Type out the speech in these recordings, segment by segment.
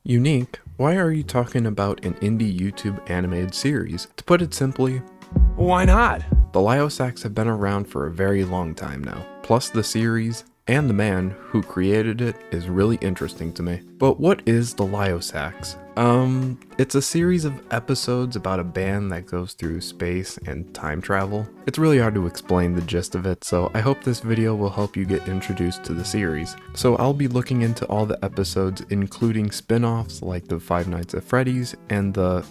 Unique? Why are you talking about an indie YouTube animated series? To put it simply, Why not? the Lyosacks have been around for a very long time now. Plus the series and the man who created it is really interesting to me. But what is the Lyosacks? It's a series of episodes about a band that goes through space and time travel. It's really hard to explain the gist of it, so I hope this video will help you get introduced to the series. So I'll be looking into all the episodes, including spin-offs like the Five Nights at Freddy's and the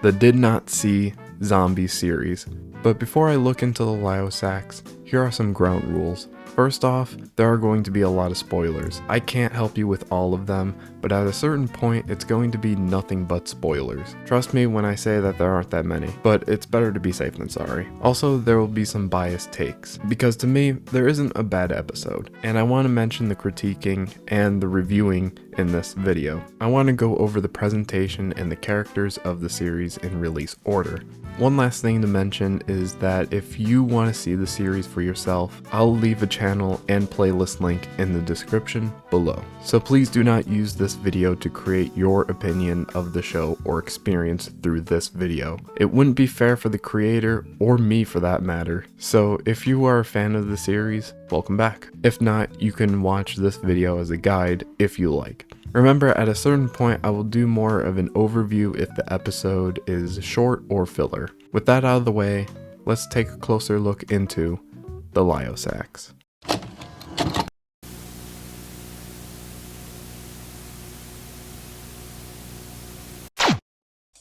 the Did Not See Zombie series. But before I look into the Lyosacks, here are some ground rules. First off, there are going to be a lot of spoilers. I can't help you with all of them, but at a certain point, it's going to be nothing but spoilers. Trust me when I say that there aren't that many, but it's better to be safe than sorry. Also, there will be some biased takes, because to me, there isn't a bad episode, and I want to mention the critiquing and the reviewing in this video. I want to go over the presentation and the characters of the series in release order. One last thing to mention is that if you want to see the series for yourself, I'll leave a channel and playlist link in the description below. So please do not use this video to create your opinion of the show or experience through this video. It wouldn't be fair for the creator or me for that matter. So if you are a fan of the series, welcome back. If not, you can watch this video as a guide if you like. Remember, at a certain point, I will do more of an overview if the episode is short or filler. With that out of the way, let's take a closer look into the Lyosacks.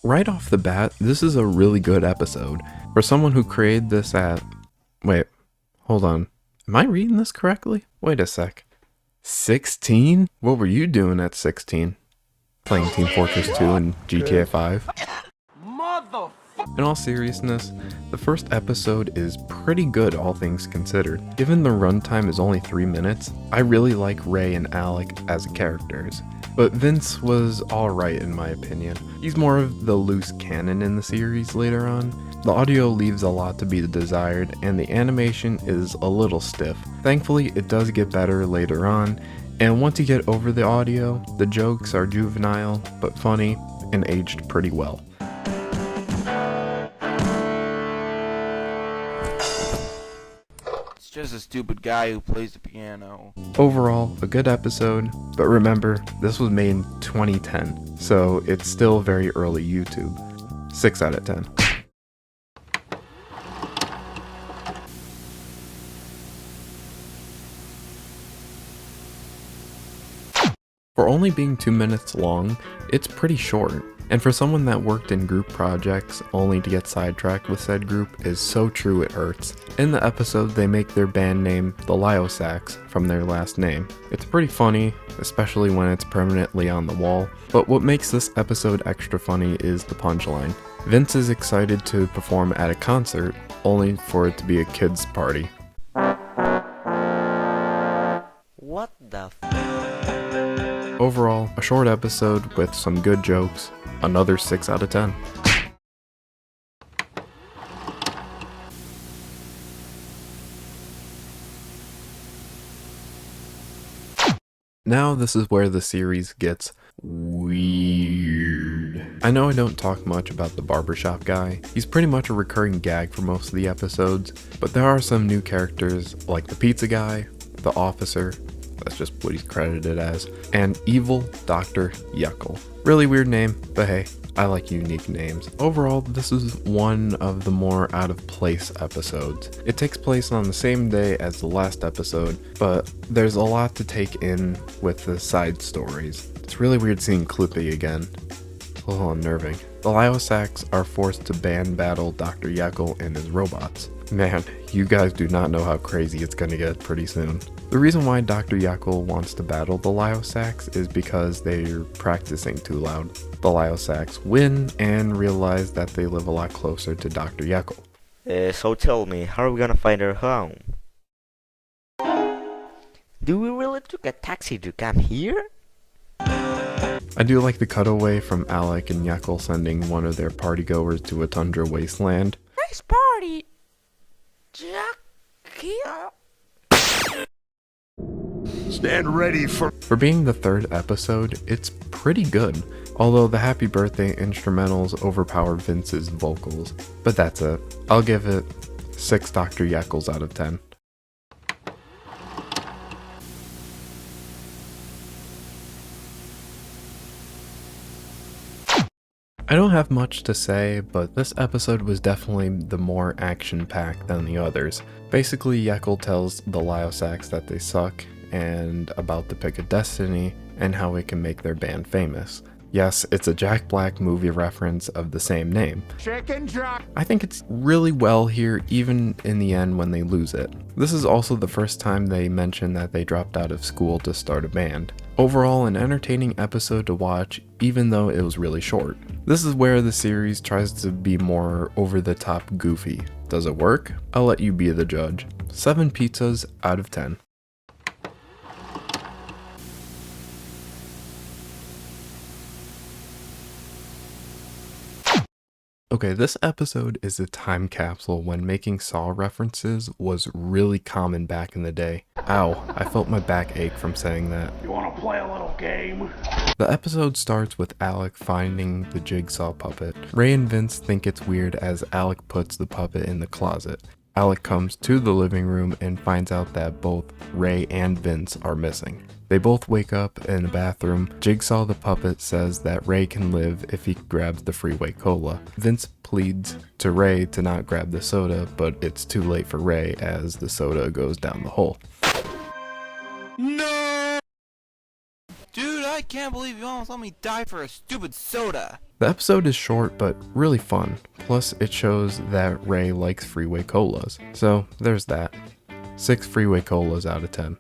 Right off the bat, this is a really good episode. For someone who created this at... Wait, hold on. Am I reading this correctly? Wait a sec. 16? What were you doing at 16? Playing Team Fortress 2 and GTA 5? In all seriousness, the first episode is pretty good all things considered. Given the runtime is only 3 minutes, I really like Ray and Alec as characters. But Vince was alright in my opinion. He's more of the loose cannon in the series later on. The audio leaves a lot to be desired, and the animation is a little stiff. Thankfully, it does get better later on, and once you get over the audio, the jokes are juvenile, but funny, and aged pretty well. It's just a stupid guy who plays the piano. Overall, a good episode, but remember, this was made in 2010, so it's still very early YouTube. 6 out of 10. For only being 2 minutes long, it's pretty short, and for someone that worked in group projects only to get sidetracked with said group is so true it hurts. In the episode, they make their band name the Lyosacks from their last name. It's pretty funny, especially when it's permanently on the wall, but what makes this episode extra funny is the punchline. Vince is excited to perform at a concert, only for it to be a kid's party. What the Overall, a short episode with some good jokes, another 6 out of 10. Now this is where the series gets weird. I know I don't talk much about the barbershop guy. He's pretty much a recurring gag for most of the episodes, but there are some new characters like the pizza guy, the officer, that's just what he's credited as, and evil Dr. Yuckle. Really weird name, but hey, I like unique names. Overall, this is one of the more out of place episodes. It takes place on the same day as the last episode, but there's a lot to take in with the side stories. It's really weird seeing Clippy again. It's a little unnerving. The Lyosacks are forced to band battle Dr. Yuckle and his robots. Man, you guys do not know how crazy it's gonna get pretty soon. The reason why Dr. Yuckle wants to battle the Lyosacks is because they're practicing too loud. The Lyosacks win and realize that they live a lot closer to Dr. Yuckle. So tell me, how are we gonna find our home? Do we really took a taxi to come here? I do like the cutaway from Alec and Yuckle sending one of their partygoers to a tundra wasteland. nice party, Jack here. Stand ready for... For being the third episode, it's pretty good. Although the happy birthday instrumentals overpower Vince's vocals. But that's it. I'll give it 6 Dr. Yeckles out of 10. I don't have much to say, but this episode was definitely the more action-packed than the others. Basically, Yeckle tells the Lyosacks that they suck, and about the Pick of Destiny, and how it can make their band famous. Yes, it's a Jack Black movie reference of the same name. Chicken Jock. I think it's really well here, even in the end when they lose it. This is also the first time they mention that they dropped out of school to start a band. Overall, an entertaining episode to watch, even though it was really short. This is where the series tries to be more over-the-top goofy. Does it work? I'll let you be the judge. 7 pizzas out of 10. Okay, this episode is a time capsule when making Saw references was really common back in the day. Ow, I felt my back ache from saying that. You wanna play a little game? The episode starts with Alec finding the jigsaw puppet. Ray and Vince think it's weird as Alec puts the puppet in the closet. Alec comes to the living room and finds out that both Ray and Vince are missing. They both wake up in the bathroom. Jigsaw the puppet says that Ray can live if he grabs the freeway cola. Vince pleads to Ray to not grab the soda, but it's too late for Ray as the soda goes down the hole. No! Dude, I can't believe you almost let me die for a stupid soda. The episode is short but really fun. Plus it shows that Ray likes freeway colas. So there's that. 6 freeway colas out of 10.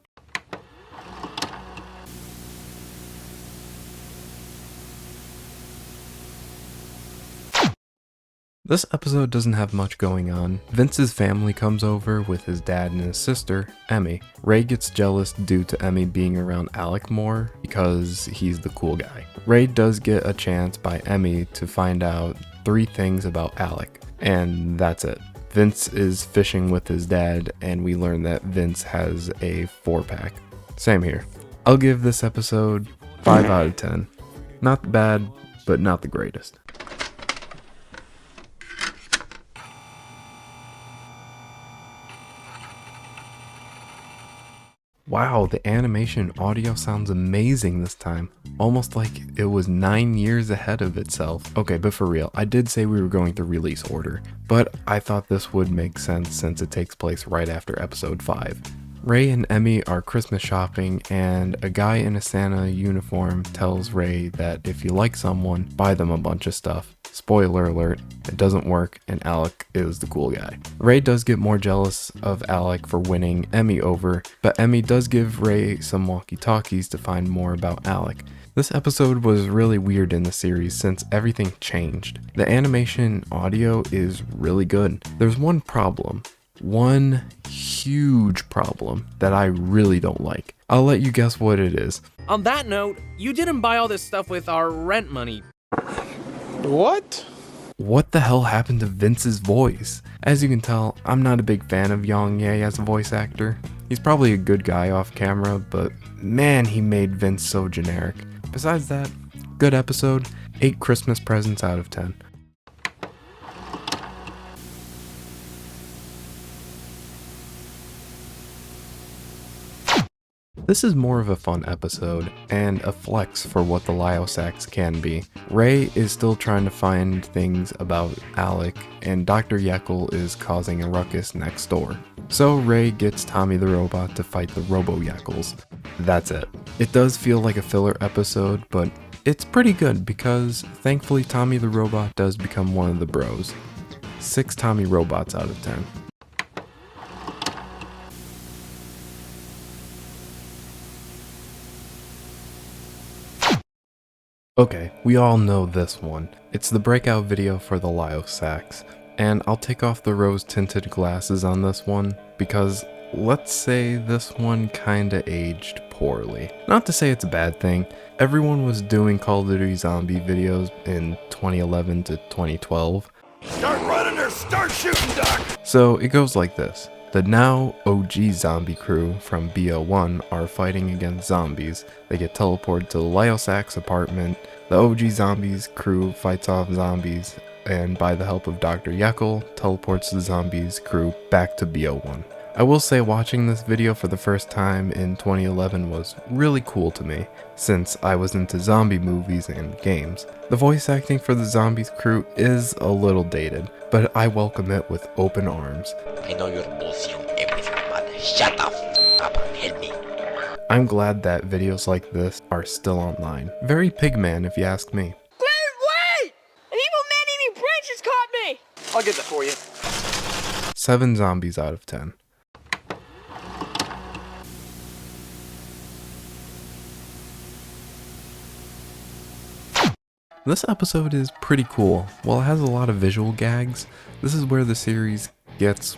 This episode doesn't have much going on. Vince's family comes over with his dad and his sister, Emmy. Ray gets jealous due to Emmy being around Alec more because he's the cool guy. Ray does get a chance by Emmy to find out 3 things about Alec, and that's it. Vince is fishing with his dad, and we learn that Vince has a 4-pack. Same here. I'll give this episode 5 out of 10. Not bad, but not the greatest. Wow, the animation audio sounds amazing this time. Almost like it was 9 years ahead of itself. Okay, but for real, I did say we were going through release order, but I thought this would make sense since it takes place right after episode 5. Ray and Emmy are Christmas shopping, and a guy in a Santa uniform tells Ray that if you like someone, buy them a bunch of stuff. Spoiler alert, it doesn't work, and Alec is the cool guy. Ray does get more jealous of Alec for winning Emmy over, but Emmy does give Ray some walkie-talkies to find more about Alec. This episode was really weird in the series since everything changed. The animation audio is really good. There's one problem. One huge problem that I really don't like. I'll let you guess what it is. On that note, you didn't buy all this stuff with our rent money. What? What the hell happened to Vince's voice? As you can tell, I'm not a big fan of Yang Ye as a voice actor. He's probably a good guy off camera, but man, he made Vince so generic. Besides that, good episode, 8 Christmas presents out of 10. This is more of a fun episode, and a flex for what the Lyosacks can be. Ray is still trying to find things about Alec, and Dr. Yeckle is causing a ruckus next door. So Ray gets Tommy the Robot to fight the Robo-Yeckles. That's it. It does feel like a filler episode, but it's pretty good because thankfully Tommy the Robot does become one of the bros. 6 Tommy Robots out of 10. Okay, we all know this one. It's the breakout video for the Lyosacks, and I'll take off the rose-tinted glasses on this one because let's say this one kinda aged poorly. Not to say it's a bad thing. Everyone was doing Call of Duty Zombie videos in 2011 to 2012. Start running or start shooting, Doc! So it goes like this. The now OG zombie crew from BO1 are fighting against zombies. They get teleported to the Lyosacks apartment. The OG zombies crew fights off zombies, and by the help of Dr. Jekyll, teleports the zombies crew back to BO1. I will say watching this video for the first time in 2011 was really cool to me, since I was into zombie movies and games. The voice acting for the zombies crew is a little dated, but I welcome it with open arms. I know you're bullshit on everything, but shut up and help me. I'm glad that videos like this are still online. Very Pigman if you ask me. Wait! An evil man-eating branch has caught me! I'll get that for you. 7 zombies out of 10. This episode is pretty cool. While it has a lot of visual gags, this is where the series gets,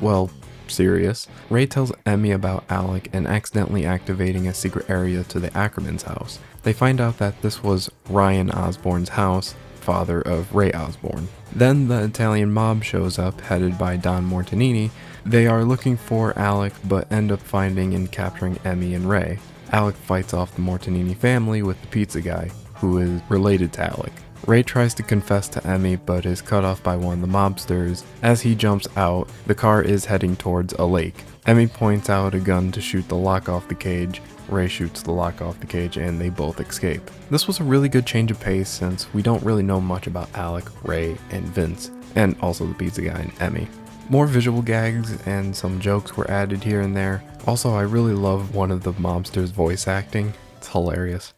well, serious. Ray tells Emmy about Alec and accidentally activating a secret area to the Ackerman's house. They find out that this was Ryan Osborn's house, father of Ray Osborn. Then the Italian mob shows up, headed by Don Mortanini. They are looking for Alec, but end up finding and capturing Emmy and Ray. Alec fights off the Mortanini family with the pizza guy, who is related to Alec. Ray tries to confess to Emmy, but is cut off by one of the mobsters. As he jumps out, the car is heading towards a lake. Emmy points out a gun to shoot the lock off the cage. Ray shoots the lock off the cage and they both escape. This was a really good change of pace since we don't really know much about Alec, Ray, and Vince, and also the pizza guy and Emmy. More visual gags and some jokes were added here and there. Also, I really love one of the mobsters' voice acting. It's hilarious.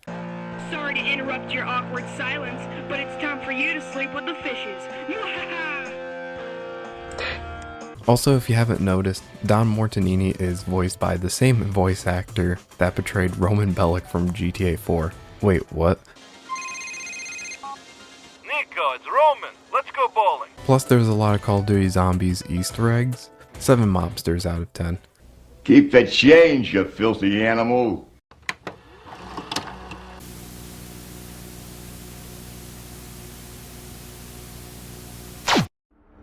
Sorry to interrupt your awkward silence, but it's time for you to sleep with the fishes. Also, if you haven't noticed, Don Mortanini is voiced by the same voice actor that portrayed Roman Bellic from GTA 4. Wait, what? Nico, it's Roman. Let's go bowling. Plus, there's a lot of Call of Duty Zombies Easter eggs. 7 mobsters out of 10. Keep the change, you filthy animal.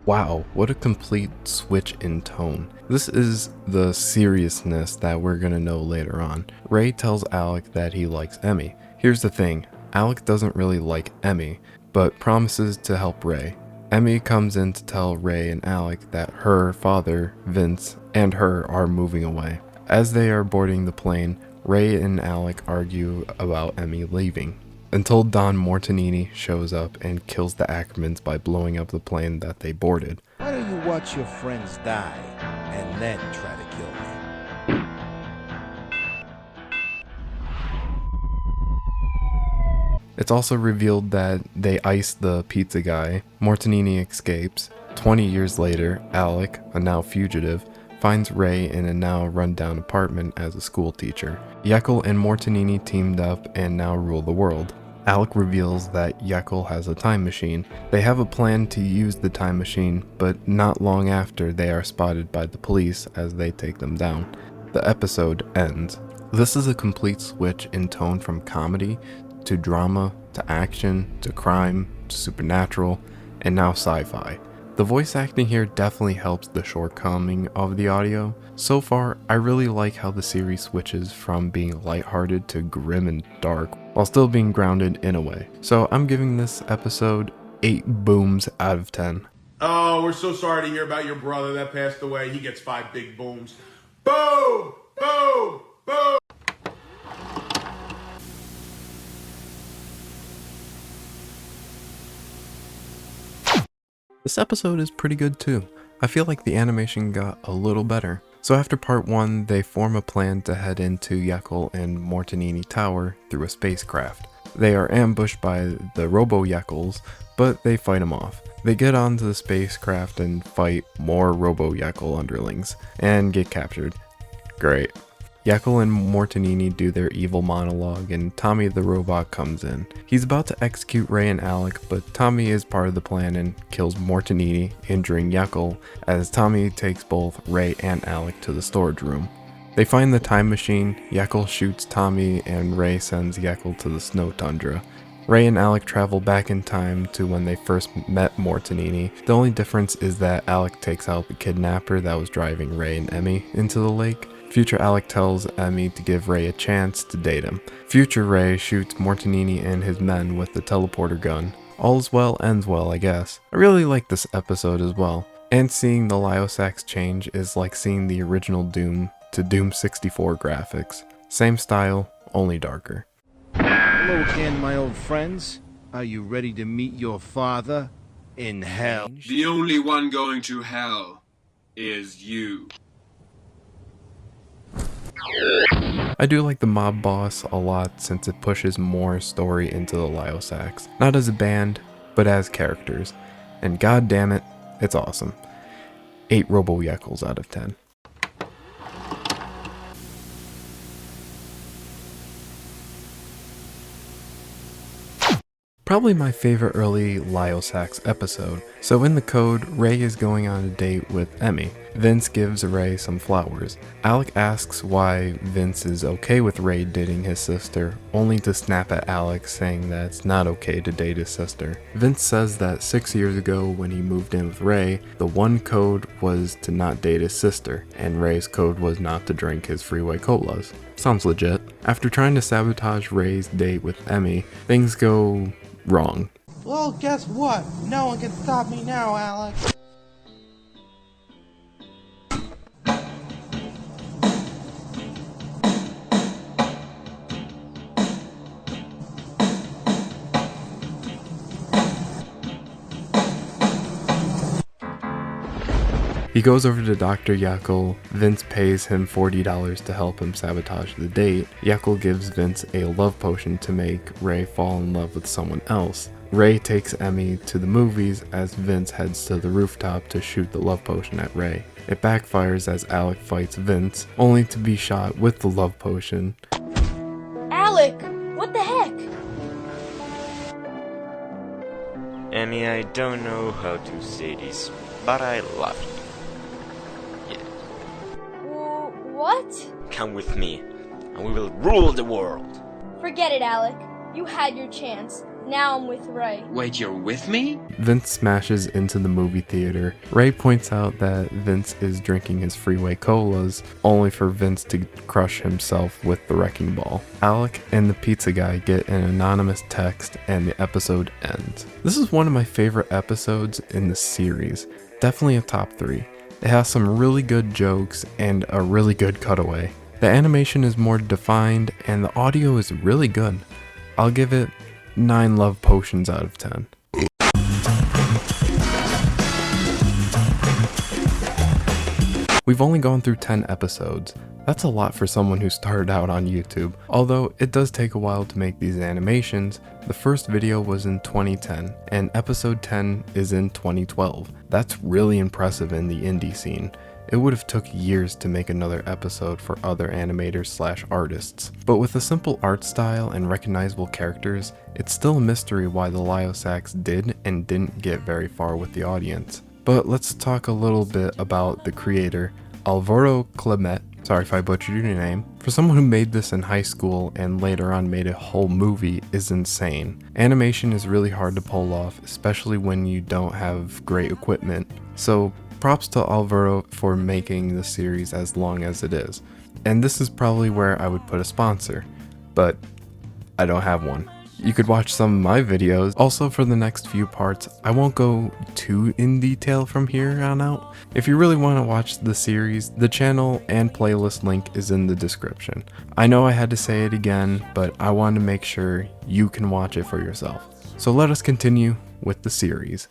Wow, what a complete switch in tone. This is the seriousness that we're gonna know later on. Ray tells Alec that he likes Emmy. Here's the thing, Alec doesn't really like Emmy, but promises to help Ray. Emmy comes in to tell Ray and Alec that her father, Vince, and her are moving away. As they are boarding the plane, Ray and Alec argue about Emmy leaving, until Don Mortanini shows up and kills the Ackermans by blowing up the plane that they boarded. Why don't you watch your friends die and then try to kill me? It's also revealed that they iced the pizza guy. Mortanini escapes. 20 years later, Alec, a now fugitive, finds Ray in a now run-down apartment as a school teacher. Jekyll and Mortanini teamed up and now rule the world. Alec reveals that Jekyll has a time machine. They have a plan to use the time machine, but not long after they are spotted by the police as they take them down. The episode ends. This is a complete switch in tone from comedy to drama to action to crime to supernatural and now sci-fi. The voice acting here definitely helps the shortcoming of the audio. So far, I really like how the series switches from being lighthearted to grim and dark, while still being grounded in a way. So I'm giving this episode 8 booms out of 10. Oh, we're so sorry to hear about your brother that passed away. He gets 5 big booms. Boom! Boom! Boom! This episode is pretty good too. I feel like the animation got a little better. So after part 1, they form a plan to head into Jekyll and Mortanini Tower through a spacecraft. They are ambushed by the Robo-Jekylls, but they fight them off. They get onto the spacecraft and fight more Robo-Jekyll underlings, and get captured. Great. Jekyll and Mortanini do their evil monologue and Tommy the robot comes in. He's about to execute Ray and Alec, but Tommy is part of the plan and kills Mortanini, injuring Jekyll as Tommy takes both Ray and Alec to the storage room. They find the time machine, Jekyll shoots Tommy and Ray sends Jekyll to the snow tundra. Ray and Alec travel back in time to when they first met Mortonini. The only difference is that Alec takes out the kidnapper that was driving Ray and Emmy into the lake. Future Alec tells Emmy to give Ray a chance to date him. Future Ray shoots Mortonini and his men with the teleporter gun. All's well ends well, I guess. I really like this episode as well. And seeing the Lyosacks change is like seeing the original Doom to Doom 64 graphics. Same style, only darker. Hello again, my old friends. Are you ready to meet your father in hell? The only one going to hell is you. I do like the mob boss a lot since it pushes more story into the Lyosacks. Not as a band, but as characters. And god damn it, it's awesome. 8 Robo-Yeckles out of 10. Probably my favorite early Lyosacks episode. So in the code, Ray is going on a date with Emmy. Vince gives Ray some flowers. Alec asks why Vince is okay with Ray dating his sister, only to snap at Alec saying that it's not okay to date his sister. Vince says that 6 years ago when he moved in with Ray, the one code was to not date his sister, and Ray's code was not to drink his freeway colas. Sounds legit. After trying to sabotage Ray's date with Emmy, things go wrong. Well, guess what? No one can stop me now, Alex. He goes over to Dr. Yeckle. Vince pays him $40 to help him sabotage the date. Yeckle gives Vince a love potion to make Ray fall in love with someone else. Ray takes Emmy to the movies as Vince heads to the rooftop to shoot the love potion at Ray. It backfires as Alec fights Vince, only to be shot with the love potion. Alec, what the heck? Emmy, I don't know how to say this, but I love you. What? Come with me, and we will rule the world. Forget it, Alec. You had your chance. Now I'm with Ray. Wait, you're with me? Vince smashes into the movie theater. Ray points out that Vince is drinking his freeway colas, only for Vince to crush himself with the wrecking ball. Alec and the pizza guy get an anonymous text and the episode ends. This is one of my favorite episodes in the series. Definitely a top 3. It has some really good jokes and a really good cutaway. The animation is more defined and the audio is really good. I'll give it 9 love potions out of 10. We've only gone through 10 episodes. That's a lot for someone who started out on YouTube. Although it does take a while to make these animations, the first video was in 2010 and episode 10 is in 2012. That's really impressive in the indie scene. It would have took years to make another episode for other animators / artists. But with a simple art style and recognizable characters, it's still a mystery why the Lyosacks did and didn't get very far with the audience. But let's talk a little bit about the creator, Alvaro Calmet. Sorry if I butchered your name. For someone who made this in high school and later on made a whole movie is insane. Animation is really hard to pull off, especially when you don't have great equipment. So props to Alvaro for making the series as long as it is. And this is probably where I would put a sponsor, but I don't have one. You could watch some of my videos. Also, for the next few parts, I won't go too in detail from here on out. If you really want to watch the series, the channel and playlist link is in the description. I know I had to say it again, but I wanted to make sure you can watch it for yourself. So let us continue with the series.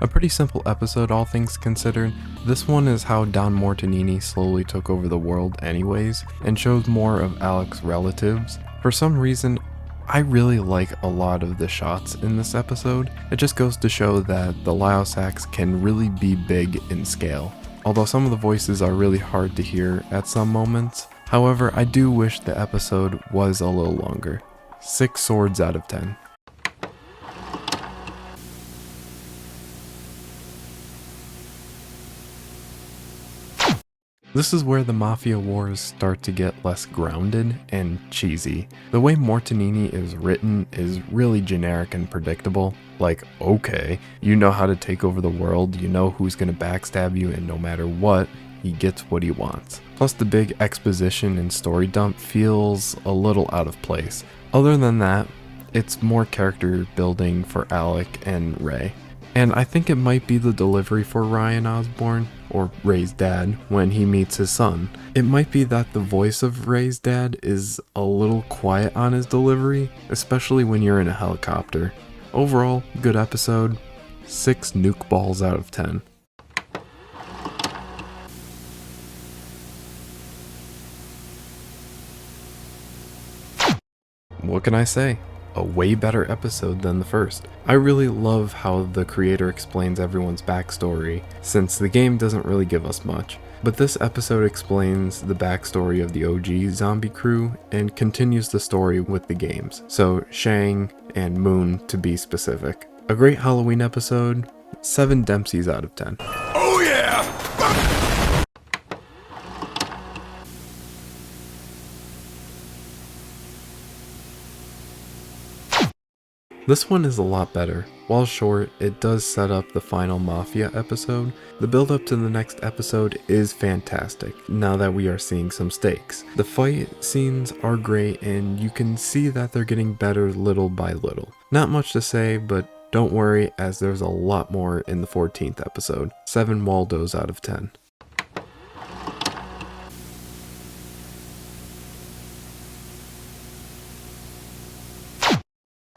A pretty simple episode, all things considered. This one is how Don Mortonini slowly took over the world anyways, and shows more of Alec's relatives. For some reason, I really like a lot of the shots in this episode. It just goes to show that the Lyosacks can really be big in scale. Although some of the voices are really hard to hear at some moments. However, I do wish the episode was a little longer. 6 swords out of 10. This is where the Mafia Wars start to get less grounded and cheesy. The way Mortonini is written is really generic and predictable. Like, okay, you know how to take over the world, you know who's gonna backstab you, and no matter what, he gets what he wants. Plus the big exposition and story dump feels a little out of place. Other than that, it's more character building for Alec and Ray. And I think it might be the delivery for Ryan Osborn, or Ray's dad, when he meets his son. It might be that the voice of Ray's dad is a little quiet on his delivery, especially when you're in a helicopter. Overall, good episode, 6 nuke balls out of 10. What can I say? A way better episode than the first. I really love how the creator explains everyone's backstory, since the game doesn't really give us much. But this episode explains the backstory of the OG zombie crew and continues the story with the games. So Shang and Moon to be specific. A great Halloween episode, 7 Dempseys out of 10. Oh yeah! This one is a lot better. While short, it does set up the final Mafia episode. The build up to the next episode is fantastic, now that we are seeing some stakes. The fight scenes are great and you can see that they're getting better little by little. Not much to say, but don't worry as there's a lot more in the 14th episode. 7 Waldos out of 10.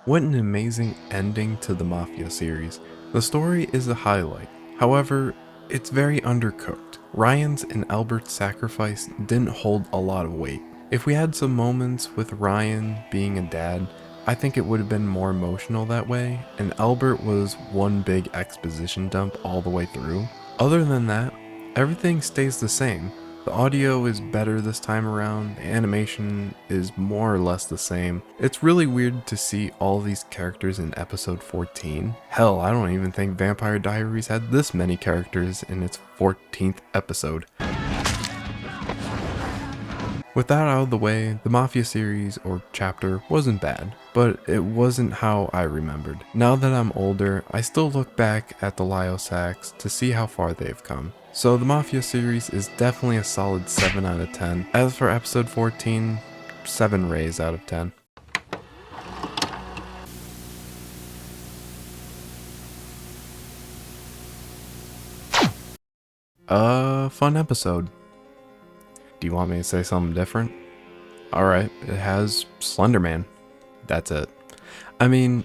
What an amazing ending to the Mafia series. The story is a highlight, however, it's very undercooked. Ryan's and Albert's sacrifice didn't hold a lot of weight. If we had some moments with Ryan being a dad, I think it would have been more emotional that way, and Albert was one big exposition dump all the way through. Other than that, everything stays the same. The audio is better this time around, the animation is more or less the same. It's really weird to see all these characters in episode 14. Hell, I don't even think Vampire Diaries had this many characters in its 14th episode. With that out of the way, the Mafia series or chapter wasn't bad, but it wasn't how I remembered. Now that I'm older, I still look back at the Lyosacks to see how far they've come. So the Mafia series is definitely a solid 7 out of 10. As for episode 14, 7 rays out of 10. Fun episode. Do you want me to say something different? Alright, it has Slenderman. That's it. I mean,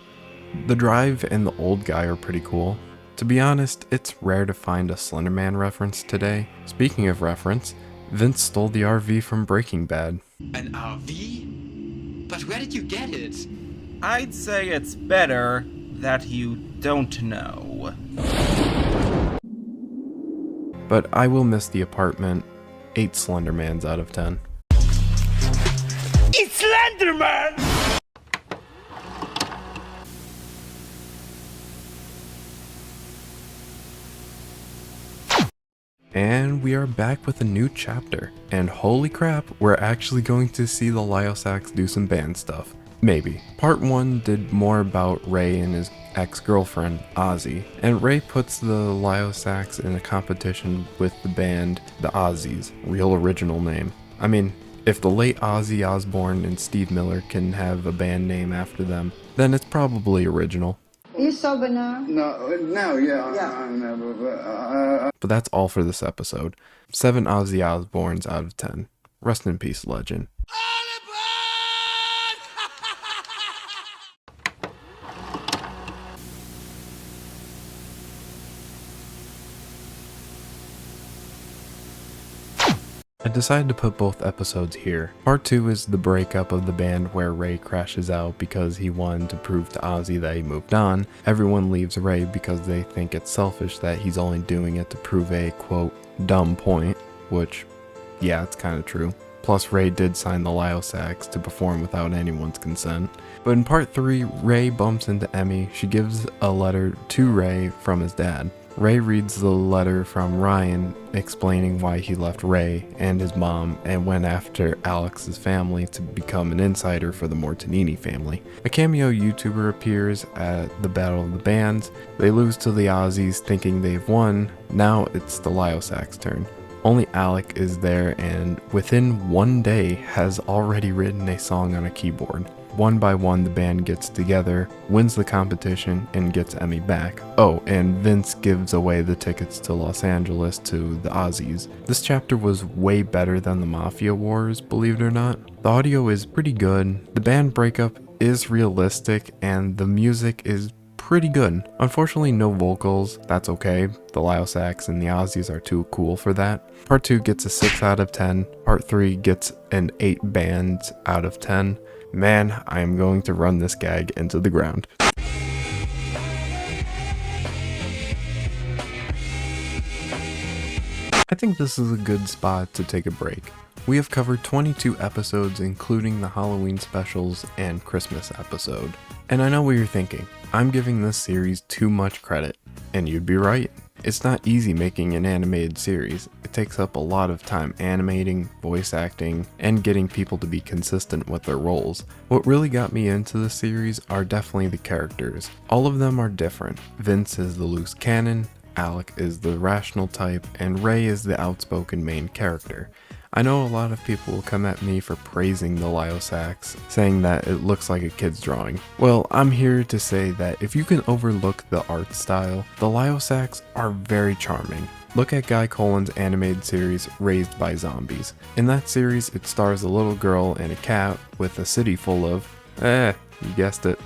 the drive and the old guy are pretty cool. To be honest, it's rare to find a Slenderman reference today. Speaking of reference, Vince stole the RV from Breaking Bad. An RV? But where did you get it? I'd say it's better that you don't know. But I will miss the apartment. 8 Slendermans out of 10. It's Slenderman! And we are back with a new chapter. And holy crap, we're actually going to see the Lyosacks do some band stuff. Maybe. Part 1 did more about Ray and his ex-girlfriend, Ozzy. And Ray puts the Lyosacks in a competition with the band, the Ozzies. Real original name. I mean, if the late Ozzy Osbourne and Steve Miller can have a band name after them, then it's probably original. Are you sober now? No, yeah. But that's all for this episode. 7 Ozzy Osbournes out of 10. Rest in peace, legend. I decided to put both episodes here. Part 2 is the breakup of the band where Ray crashes out because he wanted to prove to Ozzy that he moved on. Everyone leaves Ray because they think it's selfish that he's only doing it to prove a, quote, dumb point, which, yeah, it's kind of true. Plus Ray did sign the Lyosacks to perform without anyone's consent. But in part 3, Ray bumps into Emmy. She gives a letter to Ray from his dad. Ray reads the letter from Ryan explaining why he left Ray and his mom and went after Alex's family to become an insider for the Mortonini family. A cameo YouTuber appears at the Battle of the Bands. They lose to the Aussies thinking they've won. Now it's the Lyosacks' turn. Only Alec is there and within one day has already written a song on a keyboard. One by one the band gets together, wins the competition, and gets Emmy back. Oh, and Vince gives away the tickets to Los Angeles to the Aussies. This chapter was way better than the Mafia Wars, believe it or not. The audio is pretty good, the band breakup is realistic, and the music is pretty good. Unfortunately, no vocals. That's okay. The Lyosacks and the Aussies are too cool for that. Part 2 gets a 6 out of 10. Part 3 gets an 8 bands out of 10. Man, I am going to run this gag into the ground. I think this is a good spot to take a break. We have covered 22 episodes including the Halloween specials and Christmas episode. And I know what you're thinking, I'm giving this series too much credit. And you'd be right. It's not easy making an animated series. It takes up a lot of time animating, voice acting, and getting people to be consistent with their roles. What really got me into the series are definitely the characters. All of them are different. Vince is the loose cannon, Alec is the rational type, and Ray is the outspoken main character. I know a lot of people will come at me for praising the Lyosacks, saying that it looks like a kid's drawing. Well, I'm here to say that if you can overlook the art style, the Lyosacks are very charming. Look at Guy Colin's animated series Raised by Zombies. In that series, it stars a little girl and a cat with a city full of, you guessed it,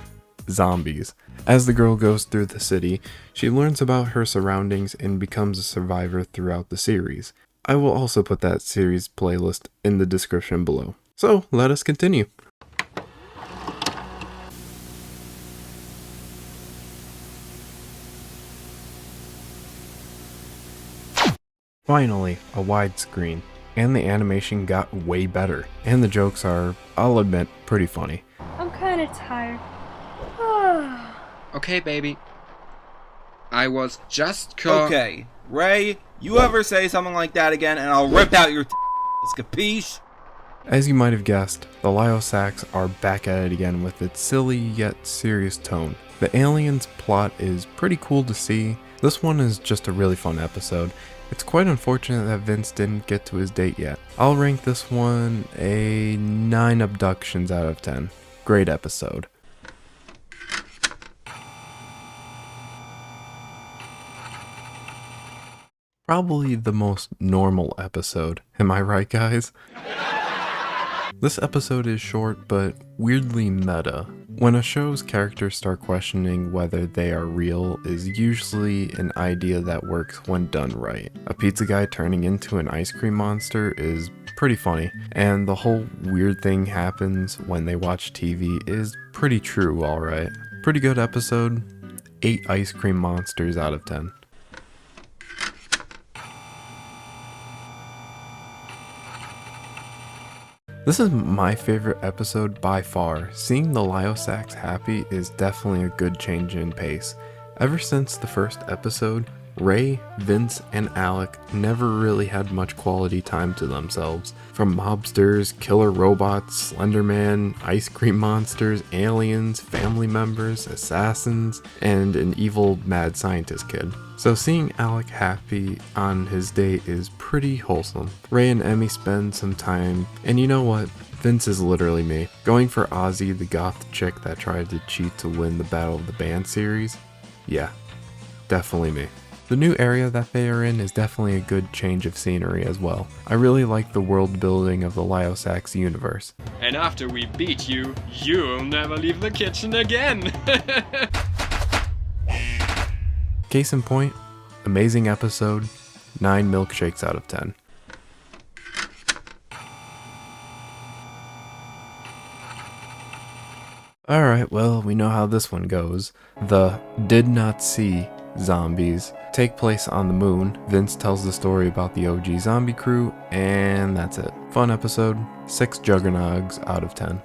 zombies. As the girl goes through the city, she learns about her surroundings and becomes a survivor throughout the series. I will also put that series playlist in the description below. So, let us continue. Finally, a widescreen, and the animation got way better, and the jokes are, I'll admit, pretty funny. I'm kinda tired. Okay, baby. I was just Okay, Ray, you ever say something like that again and I'll rip out your capiche? As you might have guessed, the Lyosacks are back at it again with its silly yet serious tone. The aliens plot is pretty cool to see. This one is just a really fun episode. It's quite unfortunate that Vince didn't get to his date yet. I'll rank this one a 9 abductions out of 10. Great episode. Probably the most normal episode. Am I right, guys? This episode is short, but weirdly meta. When a show's characters start questioning whether they are real is usually an idea that works when done right. A pizza guy turning into an ice cream monster is pretty funny, and the whole weird thing happens when they watch TV is pretty true, alright. Pretty good episode, 8 ice cream monsters out of 10. This is my favorite episode by far. Seeing the Lyosacks happy is definitely a good change in pace. Ever since the first episode, Ray, Vince, and Alec never really had much quality time to themselves. From mobsters, killer robots, Slenderman, ice cream monsters, aliens, family members, assassins, and an evil mad scientist kid. So seeing Alec happy on his date is pretty wholesome. Ray and Emmy spend some time, and you know what? Vince is literally me. Going for Ozzy, the goth chick that tried to cheat to win the Battle of the Band series? Yeah, definitely me. The new area that they are in is definitely a good change of scenery as well. I really like the world building of the Lyosacks universe. And after we beat you, you'll never leave the kitchen again. Case in point, amazing episode, 9 milkshakes out of 10. Alright, well, we know how this one goes. The did not see zombies take place on the moon. Vince tells the story about the OG zombie crew, and that's it. Fun episode, 6 juggernauts out of 10.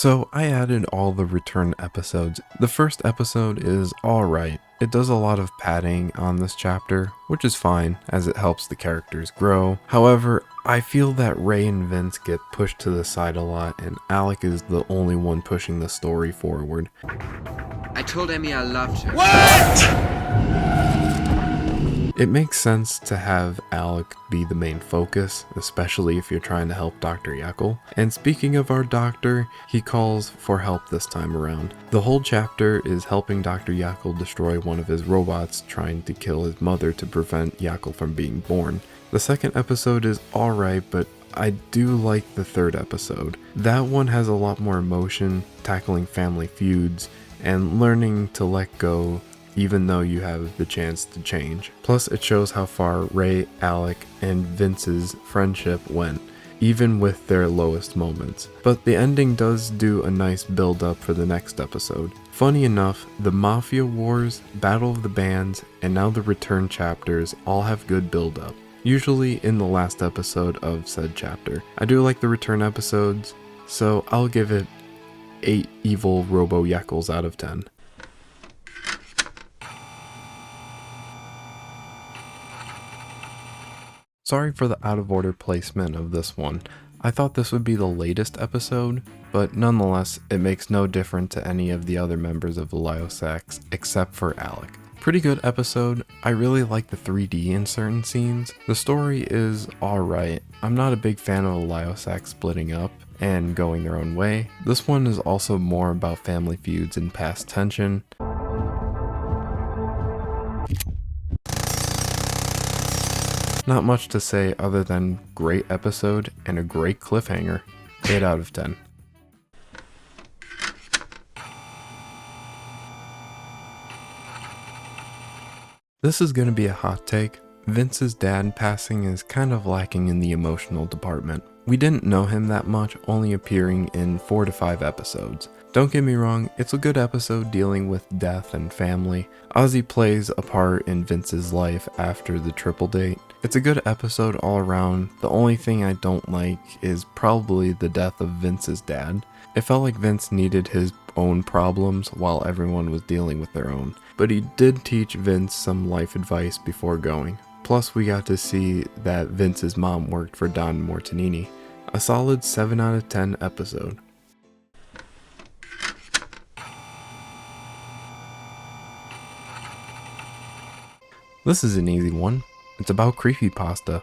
So I added all the return episodes. The first episode is alright. It does a lot of padding on this chapter, which is fine as it helps the characters grow. However, I feel that Ray and Vince get pushed to the side a lot and Alec is the only one pushing the story forward. I told Emmy I loved her. It makes sense to have Alec be the main focus, especially if you're trying to help Dr. Jekyll. And speaking of our doctor, he calls for help this time around. The whole chapter is helping Dr. Jekyll destroy one of his robots trying to kill his mother to prevent Jekyll from being born. The second episode is alright, but I do like the third episode. That one has a lot more emotion, tackling family feuds, and learning to let go even though you have the chance to change. Plus, it shows how far Ray, Alec, and Vince's friendship went, even with their lowest moments. But the ending does do a nice build up for the next episode. Funny enough, the Mafia Wars, Battle of the Bands, and now the Return chapters all have good build up, usually in the last episode of said chapter. I do like the Return episodes, so I'll give it 8 evil Robo-Yeckles out of 10. Sorry for the out of order placement of this one. I thought this would be the latest episode, but nonetheless, it makes no difference to any of the other members of the Lyosacks except for Alec. Pretty good episode. I really like the 3D in certain scenes. The story is alright. I'm not a big fan of the Lyosacks splitting up and going their own way. This one is also more about family feuds and past tension. Not much to say other than great episode and a great cliffhanger. 8 out of 10. This is going to be a hot take. Vince's dad passing is kind of lacking in the emotional department. We didn't know him that much, only appearing in 4 to 5 episodes. Don't get me wrong, it's a good episode dealing with death and family. Ozzy plays a part in Vince's life after the triple date. It's a good episode all around. The only thing I don't like is probably the death of Vince's dad. It felt like Vince needed his own problems while everyone was dealing with their own. But he did teach Vince some life advice before going. Plus we got to see that Vince's mom worked for Don Mortanini. A solid 7 out of 10 episode. This is an easy one. It's about creepypasta.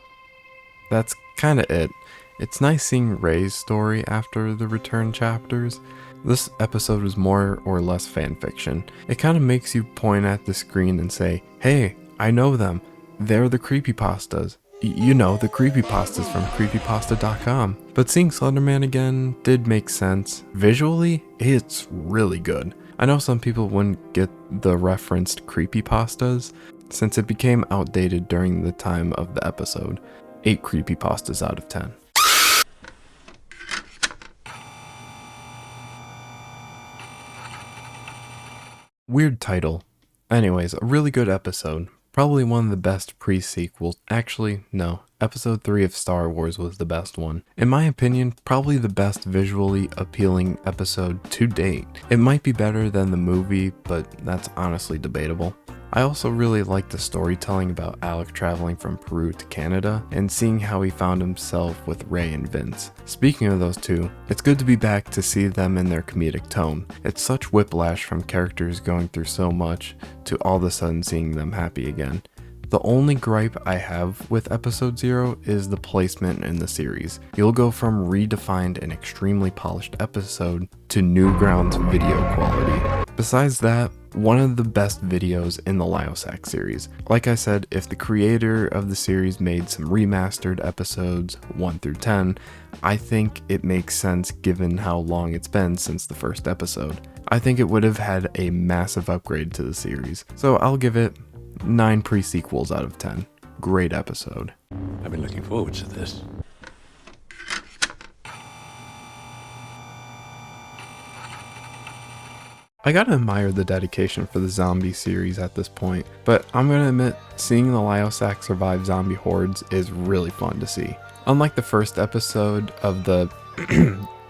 That's kinda it. It's nice seeing Ray's story after the return chapters. This episode was more or less fanfiction. It kinda makes you point at the screen and say, hey, I know them. They're the creepypastas. You know, the creepypastas from creepypasta.com. But seeing Slenderman again did make sense. Visually, it's really good. I know some people wouldn't get the referenced creepypastas, since it became outdated during the time of the episode. 8 creepypastas out of 10. Weird title. Anyways, a really good episode. Probably one of the best pre-sequels. Actually, no. Episode 3 of Star Wars was the best one. In my opinion, probably the best visually appealing episode to date. It might be better than the movie, but that's honestly debatable. I also really like the storytelling about Alec traveling from Peru to Canada and seeing how he found himself with Ray and Vince. Speaking of those two, it's good to be back to see them in their comedic tone. It's such whiplash from characters going through so much to all of a sudden seeing them happy again. The only gripe I have with episode 0 is the placement in the series. You'll go from redefined and extremely polished episode to Newgrounds video quality. Besides that, one of the best videos in the Lyosacks series. Like I said, if the creator of the series made some remastered episodes 1 through 10, I think it makes sense given how long it's been since the first episode. I think it would have had a massive upgrade to the series. So I'll give it 9 pre-sequels out of 10. Great episode. I've been looking forward to this. I gotta admire the dedication for the zombie series at this point, but I'm gonna admit, seeing the Lyosacks survive zombie hordes is really fun to see. Unlike the first episode of the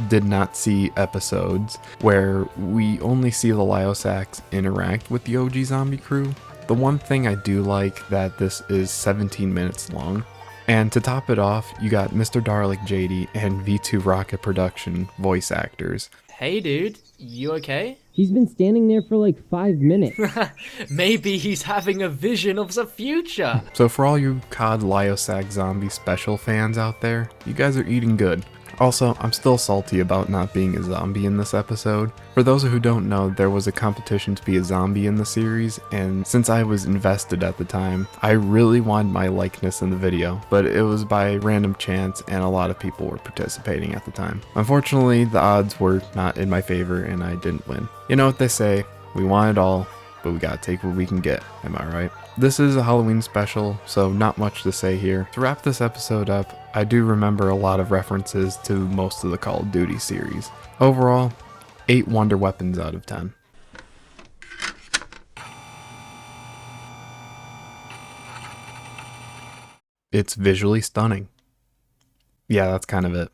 did not see episodes where we only see the Lyosacks interact with the OG zombie crew. The one thing I do like that this is 17 minutes long. And to top it off, you got Mr. Darlick JD and V2 Rocket Production voice actors. Hey dude, you okay? He's been standing there for like 5 minutes. Maybe he's having a vision of the future. So for all you COD Lyosack Zombie special fans out there, you guys are eating good. Also, I'm still salty about not being a zombie in this episode. For those who don't know, there was a competition to be a zombie in the series, and since I was invested at the time, I really wanted my likeness in the video, but it was by random chance and a lot of people were participating at the time. Unfortunately, the odds were not in my favor and I didn't win. You know what they say, we want it all, but we gotta take what we can get, am I right? This is a Halloween special, so not much to say here. To wrap this episode up, I do remember a lot of references to most of the Call of Duty series. Overall, 8 wonder weapons out of 10. It's visually stunning. Yeah, that's kind of it.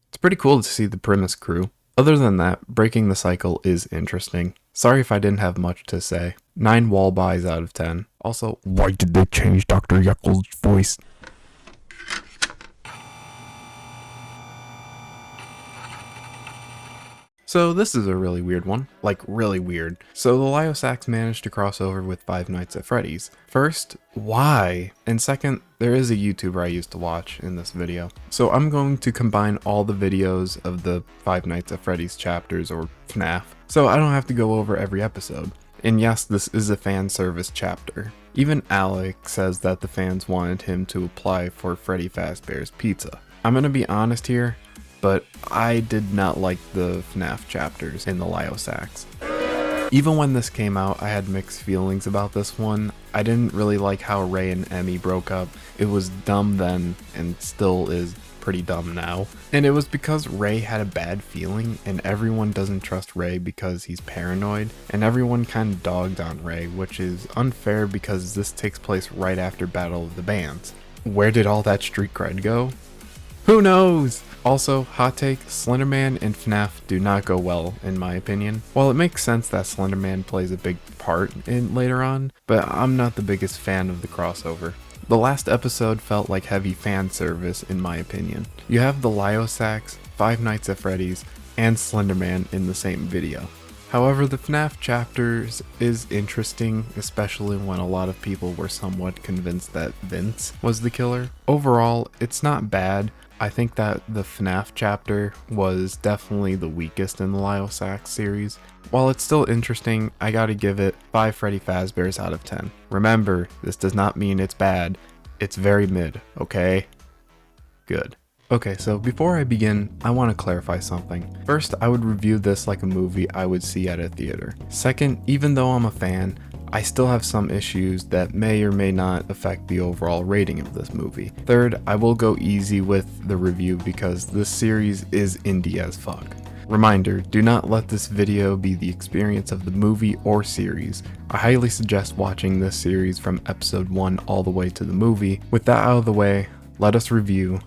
It's pretty cool to see the Primus crew. Other than that, breaking the cycle is interesting. Sorry if I didn't have much to say. 9 wall buys out of 10. Also, why did they change Dr. Jekyll's voice? So this is a really weird one, like really weird. So the Lyosacks managed to cross over with Five Nights at Freddy's. First, why? And second, there is a YouTuber I used to watch in this video. So I'm going to combine all the videos of the Five Nights at Freddy's chapters, or FNAF, so I don't have to go over every episode. And yes, this is a fan service chapter. Even Alec says that the fans wanted him to apply for Freddy Fazbear's Pizza. I'm gonna be honest here, but I did not like the FNAF chapters in the Lyosacks. Even when this came out, I had mixed feelings about this one. I didn't really like how Ray and Emmy broke up. It was dumb then, and still is pretty dumb now. And it was because Ray had a bad feeling, and everyone doesn't trust Ray because he's paranoid, and everyone kind of dogged on Ray, which is unfair because this takes place right after Battle of the Bands. Where did all that street cred go? Who knows? Also, hot take, Slender Man and FNAF do not go well, in my opinion. While it makes sense that Slender Man plays a big part in later on, but I'm not the biggest fan of the crossover. The last episode felt like heavy fan service, in my opinion. You have the Lyosacks, Five Nights at Freddy's, and Slender Man in the same video. However, the FNAF chapters is interesting, especially when a lot of people were somewhat convinced that Vince was the killer. Overall, it's not bad. I think that the FNAF chapter was definitely the weakest in the Lyosacks series. While it's still interesting, I gotta give it 5 Freddy Fazbears out of 10. Remember, this does not mean it's bad. It's very mid, okay? Good. Okay, so before I begin, I want to clarify something. First, I would review this like a movie I would see at a theater. Second, even though I'm a fan, I still have some issues that may or may not affect the overall rating of this movie. Third, I will go easy with the review because this series is indie as fuck. Reminder, do not let this video be the experience of the movie or series. I highly suggest watching this series from episode 1 all the way to the movie. With that out of the way, let us review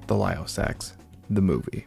The Lyosacks, the movie.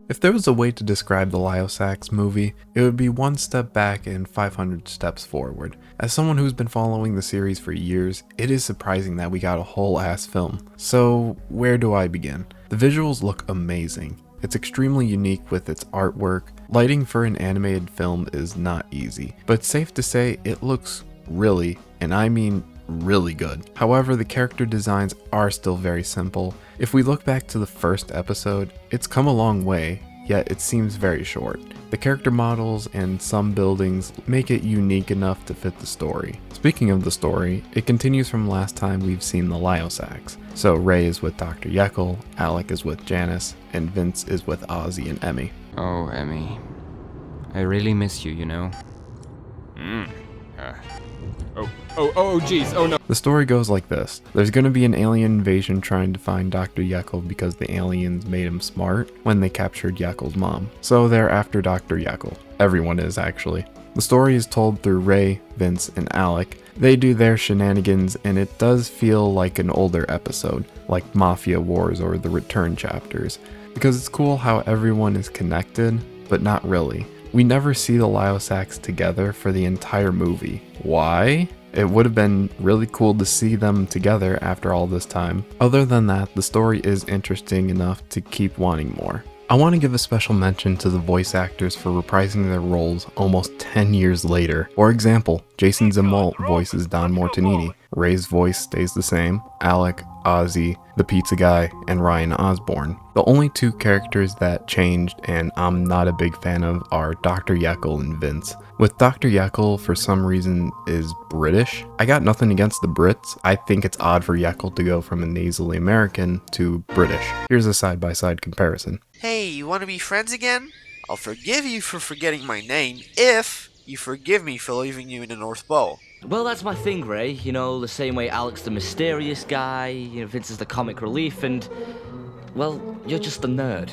If there was a way to describe the Lyosacks movie, it would be 1 step back and 500 steps forward. As someone who's been following the series for years, it is surprising that we got a whole ass film. So where do I begin? The visuals look amazing. It's extremely unique with its artwork. Lighting for an animated film is not easy, but it's safe to say it looks really, and I mean really good. However, the character designs are still very simple. If we look back to the first episode, it's come a long way, yet it seems very short. The character models and some buildings make it unique enough to fit the story. Speaking of the story, it continues from last time we've seen the Lyosacks. So Ray is with Dr. Jekyll, Alec is with Janice, and Vince is with Ozzy and Emmy. Oh, Emmy. I really miss you, you know. Oh, jeez, oh no. The story goes like this. There's gonna be an alien invasion trying to find Dr. Jekyll because the aliens made him smart when they captured Jekyll's mom. So they're after Dr. Jekyll. Everyone is, actually. The story is told through Ray, Vince, and Alec. They do their shenanigans, and it does feel like an older episode, like Mafia Wars or the Return chapters, because it's cool how everyone is connected, but not really. We never see the Lyosacks together for the entire movie. Why? It would have been really cool to see them together after all this time. Other than that, the story is interesting enough to keep wanting more. I want to give a special mention to the voice actors for reprising their roles almost 10 years later. For example, Jason Zimolt voices Don Mortonini, Ray's voice stays the same, Alec, Ozzy, the pizza guy, and Ryan Osborne. The only two characters that changed and I'm not a big fan of are Dr. Jekyll and Vince. With Dr. Jekyll, for some reason, is British. I got nothing against the Brits. I think it's odd for Jekyll to go from a nasally American to British. Here's a side-by-side comparison. Hey, you want to be friends again? I'll forgive you for forgetting my name if you forgive me for leaving you in the North Pole. Well, that's my thing, Ray. You know, the same way Alec's the mysterious guy, you know, Vince is the comic relief, and, well, you're just the nerd.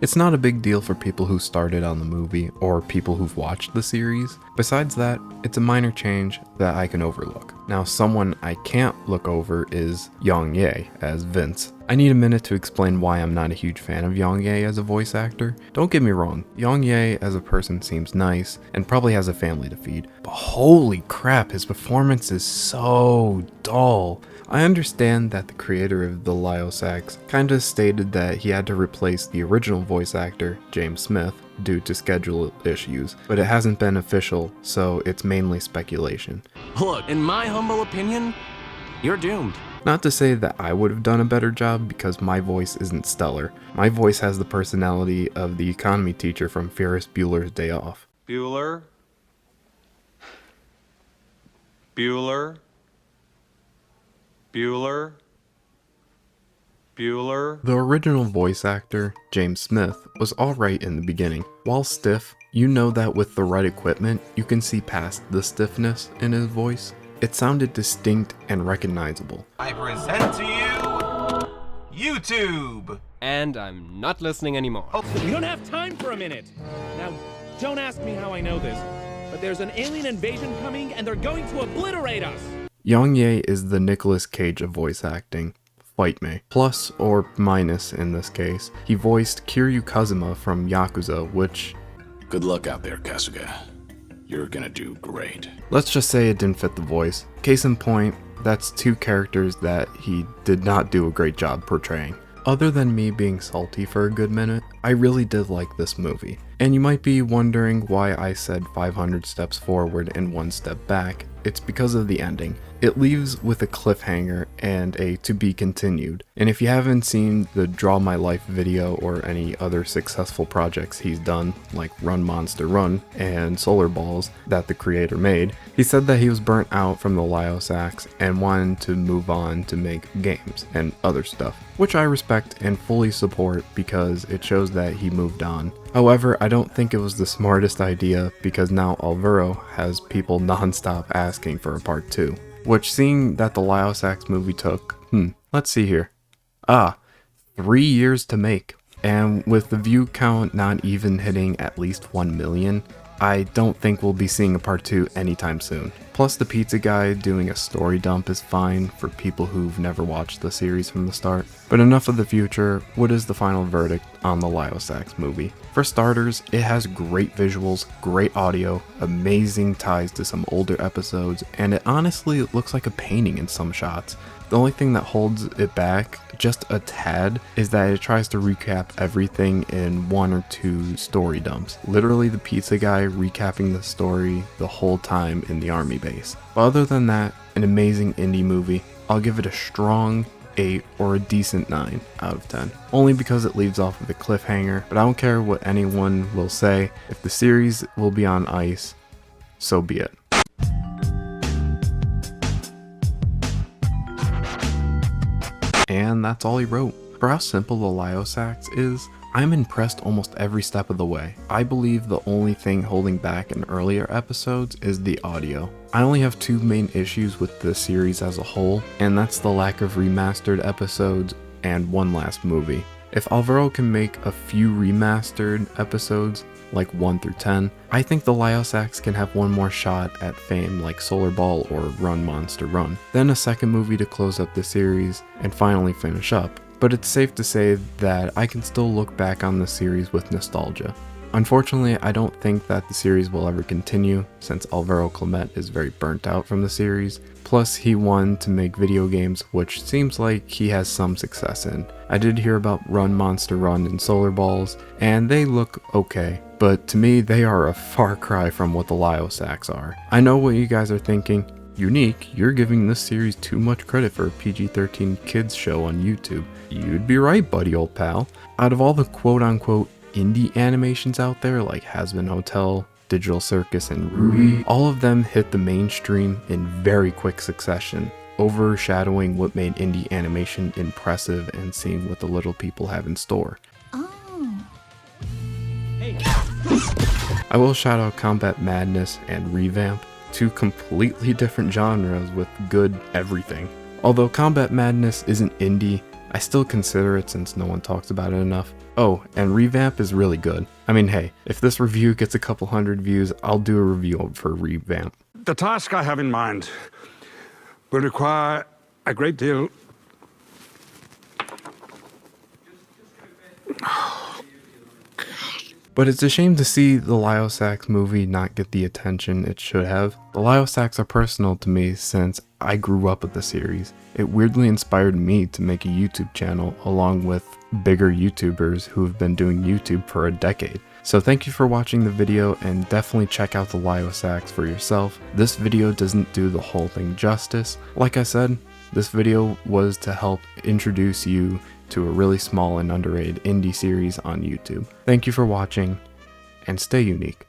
It's not a big deal for people who started on the movie or people who've watched the series. Besides that, it's a minor change that I can overlook. Now, someone I can't look over is Yang Ye as Vince. I need a minute to explain why I'm not a huge fan of Yang Ye as a voice actor. Don't get me wrong, Yang Ye as a person seems nice and probably has a family to feed, but holy crap, his performance is so dull. I understand that the creator of the Lyosacks kinda stated that he had to replace the original voice actor, James Smith, due to schedule issues, but it hasn't been official, so it's mainly speculation. Look, in my humble opinion, you're doomed. Not to say that I would have done a better job because my voice isn't stellar. My voice has the personality of the economy teacher from Ferris Bueller's Day Off. Bueller? Bueller? Bueller? Bueller? The original voice actor, James Smith, was alright in the beginning. While stiff, you know that with the right equipment, you can see past the stiffness in his voice. It sounded distinct and recognizable. I present to you YouTube. And I'm not listening anymore. We don't have time for a minute. Now, don't ask me how I know this, but there's an alien invasion coming and they're going to obliterate us. Yang Ye is the Nicolas Cage of voice acting. Fight me. Plus, or minus in this case, he voiced Kiryu Kazuma from Yakuza, which... Good luck out there, Kasuga. You're gonna do great. Let's just say it didn't fit the voice. Case in point, that's two characters that he did not do a great job portraying. Other than me being salty for a good minute, I really did like this movie. And you might be wondering why I said 500 steps forward and 1 step back. It's because of the ending. It leaves with a cliffhanger and a to be continued. And if you haven't seen the Draw My Life video or any other successful projects he's done, like Run Monster Run and Solar Balls that the creator made, he said that he was burnt out from the Lyosacks and wanted to move on to make games and other stuff, which I respect and fully support because it shows that he moved on. However, I don't think it was the smartest idea because now Alvaro has people non-stop asking for a part 2. Which, seeing that the Lyosacks movie took, let's see here. 3 years to make. And with the view count not even hitting at least 1 million, I don't think we'll be seeing a part 2 anytime soon. Plus the pizza guy doing a story dump is fine for people who've never watched the series from the start. But enough of the future, what is the final verdict on the Lyosacks movie? For starters, it has great visuals, great audio, amazing ties to some older episodes, and it honestly looks like a painting in some shots. The only thing that holds it back just a tad is that it tries to recap everything in 1 or 2 story dumps. Literally the pizza guy recapping the story the whole time in the army base. But other than that, an amazing indie movie. I'll give it a strong 8 or a decent 9 out of 10. Only because it leaves off with a cliffhanger, but I don't care what anyone will say. If the series will be on ice, so be it. And that's all he wrote. For how simple the Lyosacks is, I'm impressed almost every step of the way. I believe the only thing holding back in earlier episodes is the audio. I only have two main issues with the series as a whole, and that's the lack of remastered episodes and one last movie. If Alvaro can make a few remastered episodes, like 1 through 10, I think the Lyosacks can have one more shot at fame like Solar Ball or Run Monster Run, then a second movie to close up the series and finally finish up. But it's safe to say that I can still look back on the series with nostalgia. Unfortunately, I don't think that the series will ever continue, since Alvaro Calmet is very burnt out from the series. Plus, he wanted to make video games, which seems like he has some success in. I did hear about Run Monster Run and Solar Balls, and they look okay, but to me, they are a far cry from what the Lyosacks are. I know what you guys are thinking. Unique, you're giving this series too much credit for a PG-13 kids show on YouTube. You'd be right, buddy old pal. Out of all the quote-unquote indie animations out there like Hazbin Hotel, Digital Circus, and Ruby, all of them hit the mainstream in very quick succession, overshadowing what made indie animation impressive and seeing what the little people have in store. I will shout out Combat Madness and Revamp, two completely different genres with good everything. Although Combat Madness isn't indie, I still consider it since no one talks about it enough. Oh, and Revamp is really good. I mean, hey, if this review gets a couple hundred views, I'll do a review for Revamp. The task I have in mind will require a great deal But it's a shame to see the Lyosacks movie not get the attention it should have. The Lyosacks are personal to me since I grew up with the series. It weirdly inspired me to make a YouTube channel along with bigger YouTubers who have been doing YouTube for a decade. So thank you for watching the video and definitely check out the Lyosacks for yourself. This video doesn't do the whole thing justice. Like I said, this video was to help introduce you to a really small and underrated indie series on YouTube. Thank you for watching, and stay unique.